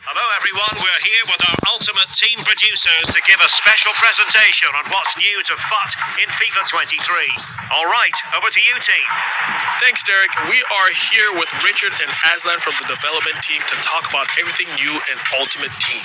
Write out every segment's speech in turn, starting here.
Hello everyone, we're here with our ultimate team producers to give a special presentation on what's new to FUT in FIFA 23. Alright, over to you team. Thanks, Derek. We are here with Richard and Aslan from the development team to talk about everything new in Ultimate Team.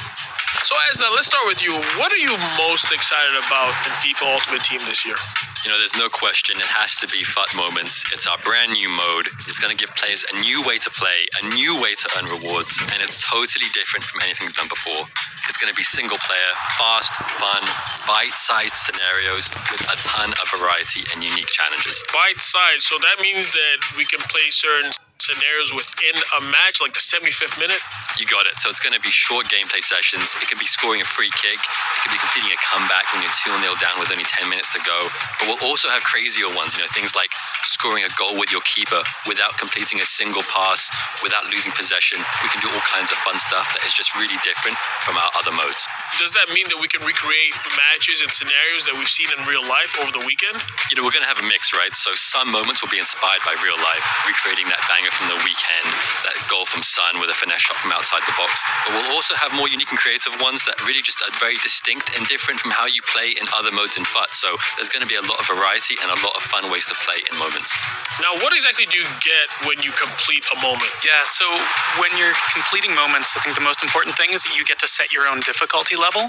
So Aslan, let's start with you. What are you most excited about in FIFA Ultimate Team this year? You know, there's no question it has to be FUT Moments. It's our brand new mode. It's going to give players a new way to play, a new way to earn rewards, and it's totally different from anything we've done before. It's going to be single player, fast, fun, bite-sized scenarios with a ton of variety and unique challenges. Bite size, so that means that we can play certain scenarios within a match, like the 75th minute? You got it. So it's going to be short gameplay sessions. It could be scoring a free kick. It could be completing a comeback when you're 2-0 down with only 10 minutes to go. But we'll also have crazier ones, things like scoring a goal with your keeper without completing a single pass, without losing possession. We can do all kinds of fun stuff that is just really different from our other modes. Does that mean that we can recreate matches and scenarios that we've seen in real life over the weekend? We're going to have a mix, right? So some moments will be inspired by real life, recreating that banger from the weekend, that goal from Son with a finesse shot from outside the box. But we'll also have more unique and creative ones that really just are very distinct and different from how you play in other modes in FUT. So there's going to be a lot of variety and a lot of fun ways to play in moments. Now, what exactly do you get when you complete a moment? Yeah, so when you're completing moments, I think the most important thing is that you get to set your own difficulty level.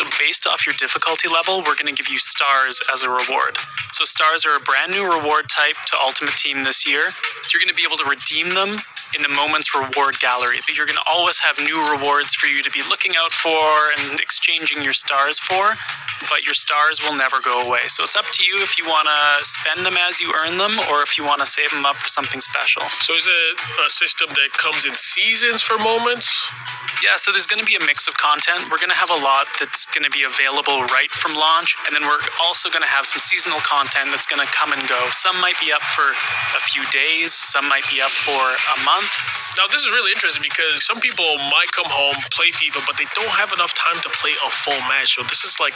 So based off your difficulty level, we're going to give you stars as a reward. So stars are a brand new reward type to Ultimate Team this year. So you're going to be able to redeem them in the Moments Reward Gallery. But you're going to always have new rewards for you to be looking out for and exchanging your stars for. But your stars will never go away. So it's up to you if you want to spend them as you earn them or if you want to save them up for something special. So is it a system that comes in seasons for moments? Yeah, so there's going to be a mix of content. We're going to have a lot that's going to be available right from launch, and then we're also going to have some seasonal content that's going to come and go. Some might be up for a few days, some might be up for a month. Now, this is really interesting because some people might come home, play FIFA, but they don't have enough time to play a full match. So this is like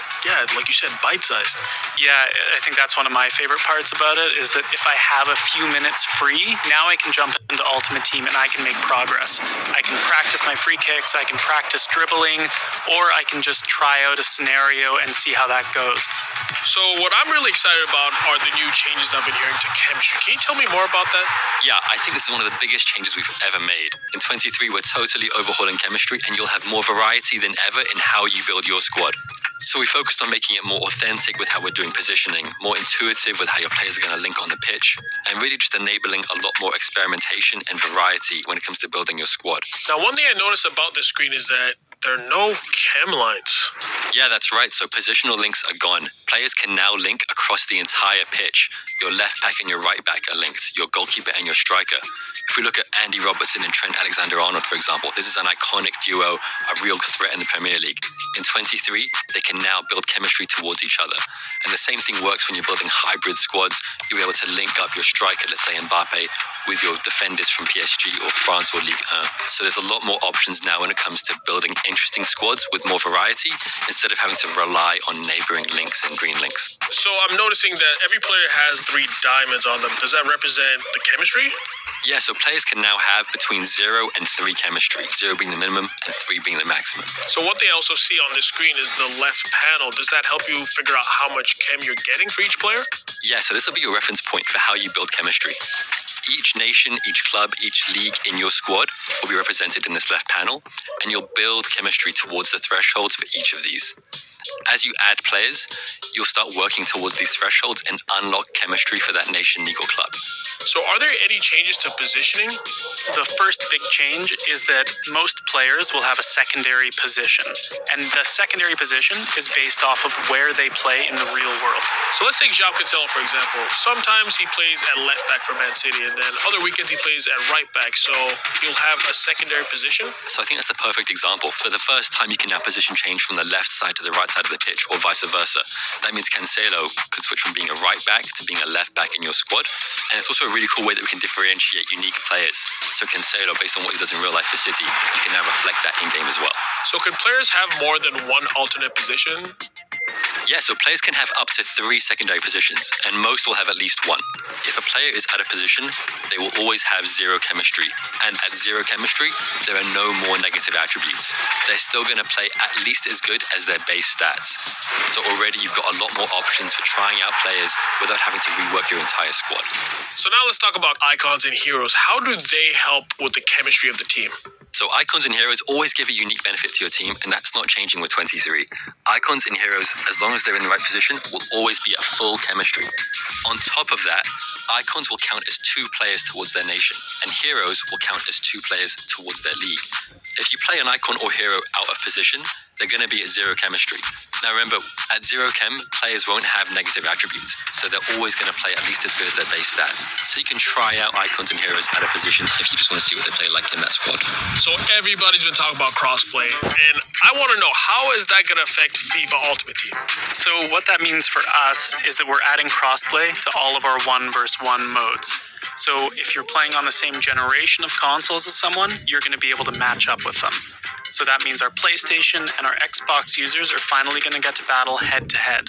you said, bite-sized. Yeah, I think that's one of my favorite parts about it is that if I have a few minutes free, now I can jump into Ultimate Team and I can make progress. I can practice my free kicks, I can practice dribbling, or I can just try out a scenario and see how that goes. So what I'm really excited about are the new changes I've been hearing to chemistry. Can you tell me more about that? Yeah, I think this is one of the biggest changes we've ever made. In 23, we're totally overhauling chemistry, and you'll have more variety than ever in how you build your squad. So we focused on making it more authentic with how we're doing positioning, more intuitive with how your players are going to link on the pitch, and really just enabling a lot more experimentation and variety when it comes to building your squad. Now, one thing I noticed about this screen is that there are no chem lines. Yeah, that's right. So positional links are gone. Players can now link across the entire pitch. Your left back and your right back are linked, your goalkeeper and your striker. If we look at Andy Robertson and Trent Alexander-Arnold, for example, this is an iconic duo, a real threat in the Premier League. In 23, they can now build chemistry towards each other. And the same thing works when you're building hybrid squads. You'll be able to link up your striker, let's say Mbappe, with your defenders from PSG or France or Ligue 1. So there's a lot more options now when it comes to building interesting squads with more variety instead of having to rely on neighboring links and green links. So I'm noticing that every player has 3 diamonds on them. Does that represent the chemistry? Yeah, so players can now have between 0 and 3 chemistry, 0 being the minimum and 3 being the maximum. So what they also see on this screen is the left panel. Does that help you figure out how much chem you're getting for each player? Yeah, so this will be your reference point for how you build chemistry. Each nation, each club, each league in your squad will be represented in this left panel, and you'll build chemistry towards the thresholds for each of these. As you add players, you'll start working towards these thresholds and unlock chemistry for that nation, league, or club. So are there any changes to positioning? The first big change is that most players will have a secondary position. And the secondary position is based off of where they play in the real world. So let's take João Cancelo, for example. Sometimes he plays at left back for Man City, and then other weekends he plays at right back. So you'll have a secondary position? So I think that's the perfect example. For the first time, you can now position change from the left side to the right side of the pitch, or vice versa. That means Cancelo could switch from being a right back to being a left back in your squad. And it's also a really cool way that we can differentiate unique players. So Cancelo, based on what he does in real life for City, you can now reflect that in-game as well. So can players have more than one alternate position? Yeah, so players can have up to 3 secondary positions, and most will have at least one. If a player is out of position, they will always have 0 chemistry. And at 0 chemistry, there are no more negative attributes. They're still going to play at least as good as their base stats. So already you've got a lot more options for trying out players without having to rework your entire squad. So now let's talk about icons and heroes. How do they help with the chemistry of the team? So icons and heroes always give a unique benefit to your team, and that's not changing with 23. Icons and heroes, as long as they're in the right position, will always be at full chemistry. On top of that, icons will count as 2 players towards their nation, and heroes will count as 2 players towards their league. If you play an icon or hero out of position, they're going to be at 0 chemistry. Now remember, at 0 chem, players won't have negative attributes, so they're always going to play at least as good as their base stats. So you can try out icons and heroes out of position if you just want to see what they play like in that squad. So everybody's been talking about crossplay, and I want to know, how is that going to affect FIFA Ultimate Team? So what that means for us is that we're adding crossplay to all of our 1 versus 1 modes. So if you're playing on the same generation of consoles as someone, you're going to be able to match up with them. So that means our PlayStation and our Xbox users are finally going to get to battle head to head.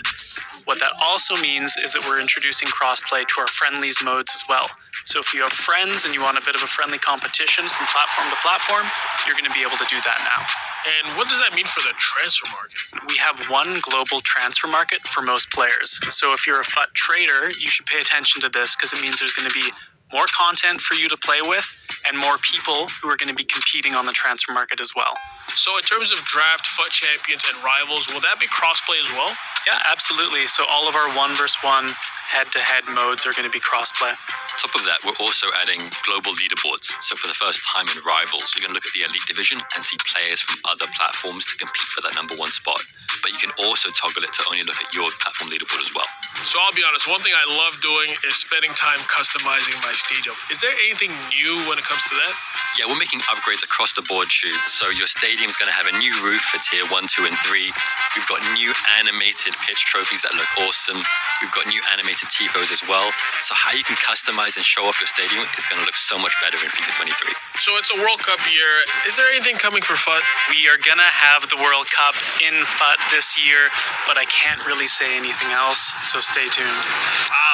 What that also means is that we're introducing crossplay to our friendlies modes as well. So if you have friends and you want a bit of a friendly competition from platform to platform, you're going to be able to do that now. And what does that mean for the transfer market? We have one global transfer market for most players. So if you're a FUT trader, you should pay attention to this because it means there's going to be more content for you to play with and more people who are going to be competing on the transfer market as well. So in terms of draft, FUT champions, and rivals, will that be crossplay as well? Yeah, absolutely. So all of our 1 versus 1 head-to-head modes are going to be crossplay. On top of that, we're also adding global leaderboards. So for the first time in Rivals, you're going to look at the Elite Division and see players from other platforms to compete for that number 1 spot. But you can also toggle it to only look at your platform leaderboard as well. So I'll be honest, one thing I love doing is spending time customizing my stadium. Is there anything new when it comes to that? Yeah, we're making upgrades across the board, Shu. So your stadium's going to have a new roof for tier 1, 2, and 3. We've got new animated pitch trophies that look awesome. We've got new animated tifos as well. So how you can customize and show off your stadium is going to look so much better in FIFA 23. So it's a World Cup year. Is there anything coming for FUT? We are going to have the World Cup in FUT this year, but I can't really say anything else, so stay tuned.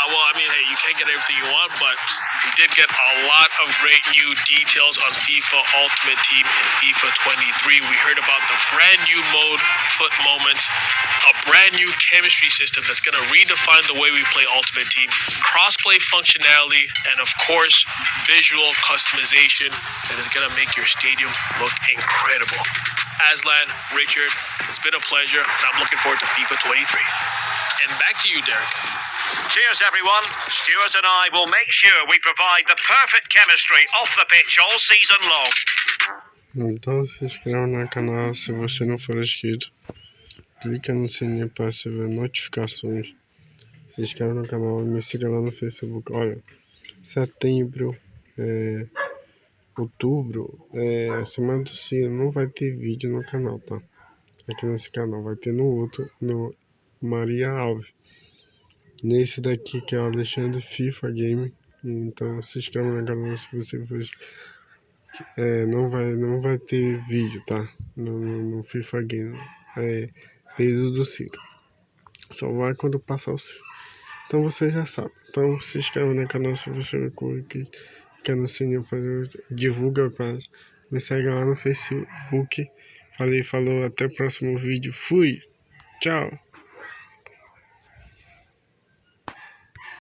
Well, I mean, hey, you can't get everything you want, but we did get a lot of great new details on FIFA Ultimate Team and FIFA 23. We heard about the brand new mode, FUT Moments, a brand new chemistry system that's going to redefine the way we play Ultimate Team, crossplay functionality, and of course, visual customization that is going to make your stadium look incredible. Aslan, Richard, it's been a pleasure, and I'm looking forward to FIFA 23. And back to you, Derek. Cheers, everyone. Stuart and I will make sure we provide the perfect chemistry off the pitch all season long. Então se inscreva no canal se você não for inscrito. Clica no sininho para receber notificações. Se inscreve no canal e me siga lá no Facebook. Olha, setembro, outubro, semana do Ciro, não vai ter vídeo no canal, tá? Aqui nesse canal, vai ter no outro, no Maria Alves. Nesse daqui que é o Alexandre FIFA Game. Então se inscreva no canal se você for. Não vai ter vídeo, tá? No FIFA Game. Período do Ciro. Só vai quando passar o Ciro. Então você já sabe. Então se inscreva no canal se você quer no sininho para divulga para me segue lá no Facebook. Falou, até o próximo vídeo. Fui! Tchau!